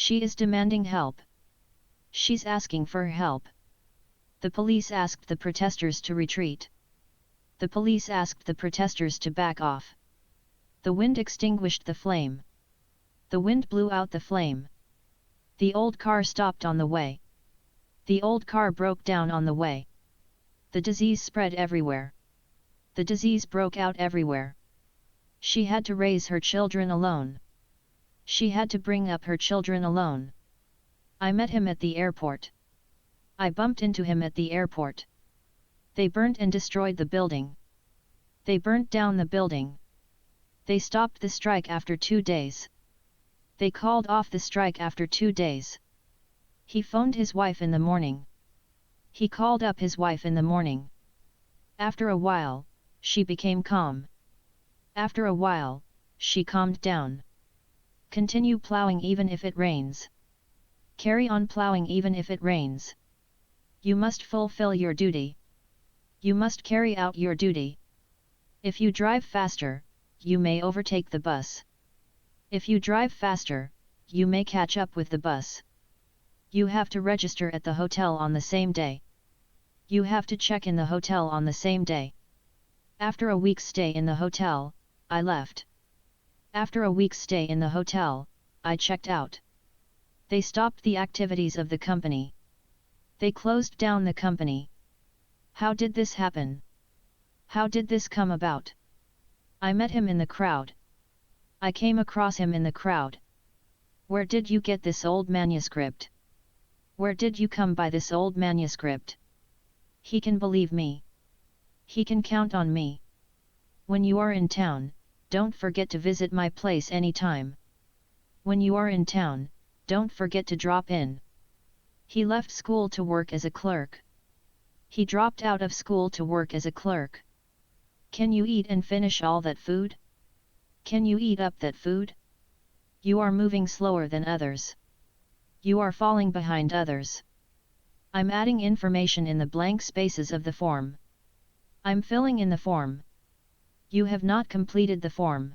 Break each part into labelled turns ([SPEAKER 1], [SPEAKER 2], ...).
[SPEAKER 1] She is demanding help. She's asking for help. The police asked the protesters to retreat. The police asked the protesters to back off. The wind extinguished the flame. The wind blew out the flame. The old car stopped on the way. The old car broke down on the way. The disease spread everywhere. The disease broke out everywhere. She had to raise her children alone. She had to bring up her children alone. I met him at the airport. I bumped into him at the airport. They burnt and destroyed the building. They burnt down the building. They stopped the strike after 2 days. They called off the strike after 2 days. He phoned his wife in the morning. He called up his wife in the morning. After a while, she became calm. After a while, she calmed down. Continue plowing even if it rains. Carry on plowing even if it rains. You must fulfill your duty. You must carry out your duty. If you drive faster, you may overtake the bus. If you drive faster, you may catch up with the bus. You have to register at the hotel on the same day. You have to check in the hotel on the same day. After a week's stay in the hotel, I left. After a week's stay in the hotel, I checked out. They stopped the activities of the company. They closed down the company. How did this happen? How did this come about? I met him in the crowd. I came across him in the crowd. Where did you get this old manuscript? Where did you come by this old manuscript? He can believe me. He can count on me. When you are in town, don't forget to visit my place anytime. When you are in town, don't forget to drop in. He left school to work as a clerk. He dropped out of school to work as a clerk. Can you eat and finish all that food? Can you eat up that food? You are moving slower than others. You are falling behind others. I'm adding information in the blank spaces of the form. I'm filling in the form. You have not completed the form.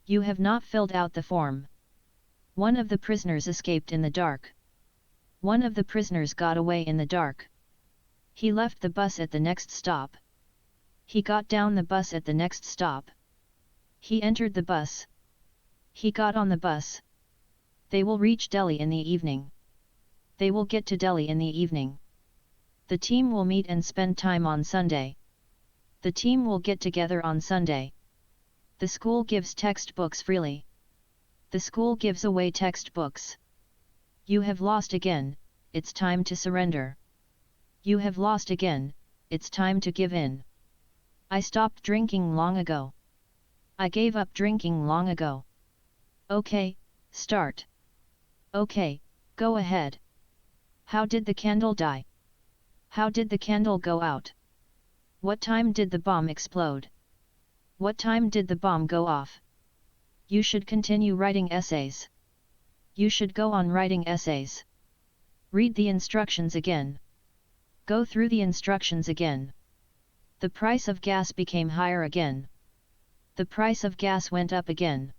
[SPEAKER 1] You have not filled out the form. One of the prisoners escaped in the dark. One of the prisoners got away in the dark. He left the bus at the next stop. He got down the bus at the next stop. He entered the bus. He got on the bus. They will reach Delhi in the evening. They will get to Delhi in the evening. The team will meet and spend time on Sunday. The team will get together on Sunday. The school gives textbooks freely. The school gives away textbooks. You have lost again, it's time to surrender. You have lost again, it's time to give in. I stopped drinking long ago. I gave up drinking long ago. Okay, start. Okay, go ahead. How did the candle die? How did the candle go out? What time did the bomb explode? What time did the bomb go off? You should continue writing essays. You should go on writing essays. Read the instructions again. Go through the instructions again. The price of gas became higher again. The price of gas went up again.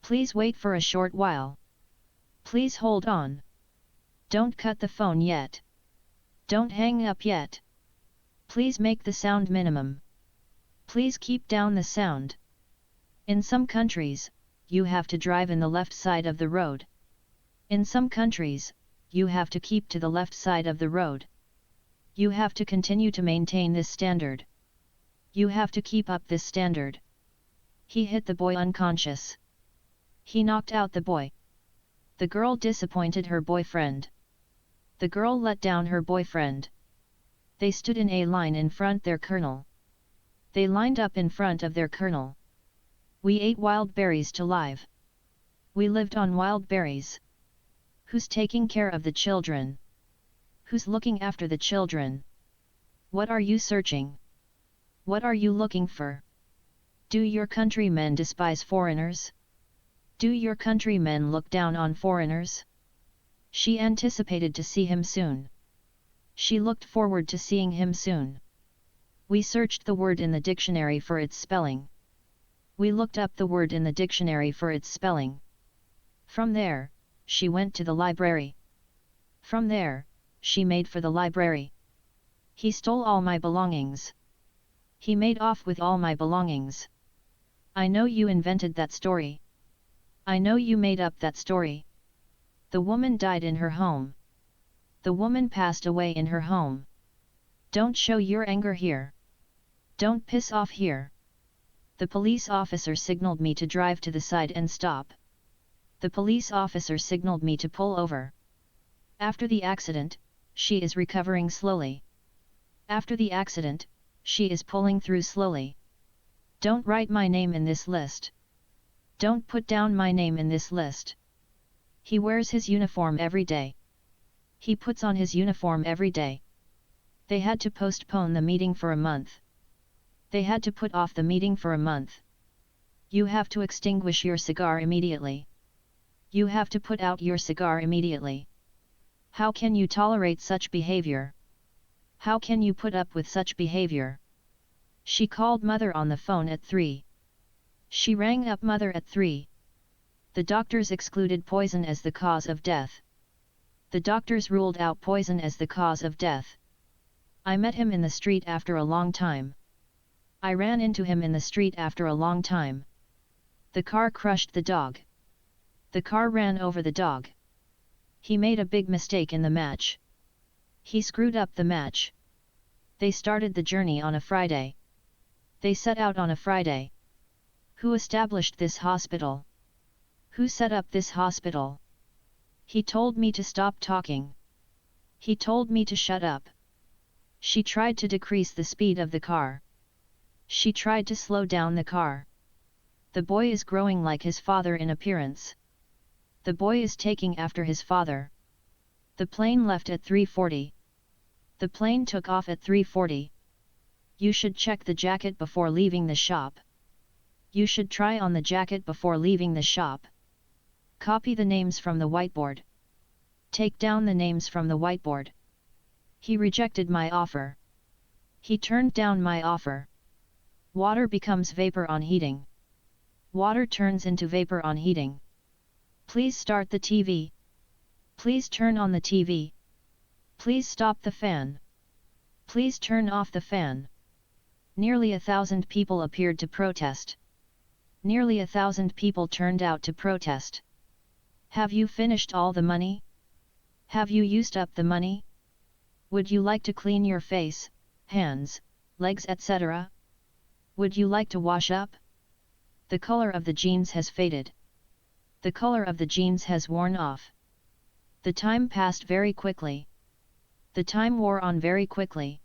[SPEAKER 1] Please wait for a short while. Please hold on. Don't cut the phone yet. Don't hang up yet. Please make the sound minimum. Please keep down the sound. In some countries, you have to drive in the left side of the road. In some countries, you have to keep to the left side of the road. You have to continue to maintain this standard. You have to keep up this standard. He hit the boy unconscious. He knocked out the boy. The girl disappointed her boyfriend. The girl let down her boyfriend. They stood in a line in front their colonel. They lined up in front of their colonel. We ate wild berries to live. We lived on wild berries. Who's taking care of the children? Who's looking after the children? What are you searching? What are you looking for? Do your countrymen despise foreigners? Do your countrymen look down on foreigners? She anticipated to see him soon. She looked forward to seeing him soon. We searched the word in the dictionary for its spelling. We looked up the word in the dictionary for its spelling. From there, she went to the library. From there, she made for the library. He stole all my belongings. He made off with all my belongings. I know you invented that story. I know you made up that story. The woman died in her home. The woman passed away in her home. Don't show your anger here. Don't piss off here. The police officer signaled me to drive to the side and stop. The police officer signaled me to pull over. After the accident, she is recovering slowly. After the accident, she is pulling through slowly. Don't write my name in this list. Don't put down my name in this list. He wears his uniform every day. He puts on his uniform every day. They had to postpone the meeting for a month. They had to put off the meeting for a month. You have to extinguish your cigar immediately. You have to put out your cigar immediately. How can you tolerate such behavior? How can you put up with such behavior? She called mother on the phone at 3. She rang up mother at 3. The doctors excluded poison as the cause of death. The doctors ruled out poison as the cause of death. I met him in the street after a long time. I ran into him in the street after a long time. The car crushed the dog. The car ran over the dog. He made a big mistake in the match. He screwed up the match. They started the journey on a Friday. They set out on a Friday. Who established this hospital? Who set up this hospital? He told me to stop talking. He told me to shut up. She tried to decrease the speed of the car. She tried to slow down the car. The boy is growing like his father in appearance. The boy is taking after his father. The plane left at 3:40. The plane took off at 3:40. You should check the jacket before leaving the shop. You should try on the jacket before leaving the shop. Copy the names from the whiteboard. Take down the names from the whiteboard. He rejected my offer. He turned down my offer. Water becomes vapor on heating. Water turns into vapor on heating. Please start the TV. Please turn on the TV. Please stop the fan. Please turn off the fan. Nearly 1,000 people appeared to protest. Nearly 1,000 people turned out to protest. Have you finished all the money? Have you used up the money? Would you like to clean your face, hands, legs, etc.? Would you like to wash up? The color of the jeans has faded. The color of the jeans has worn off. The time passed very quickly. The time wore on very quickly.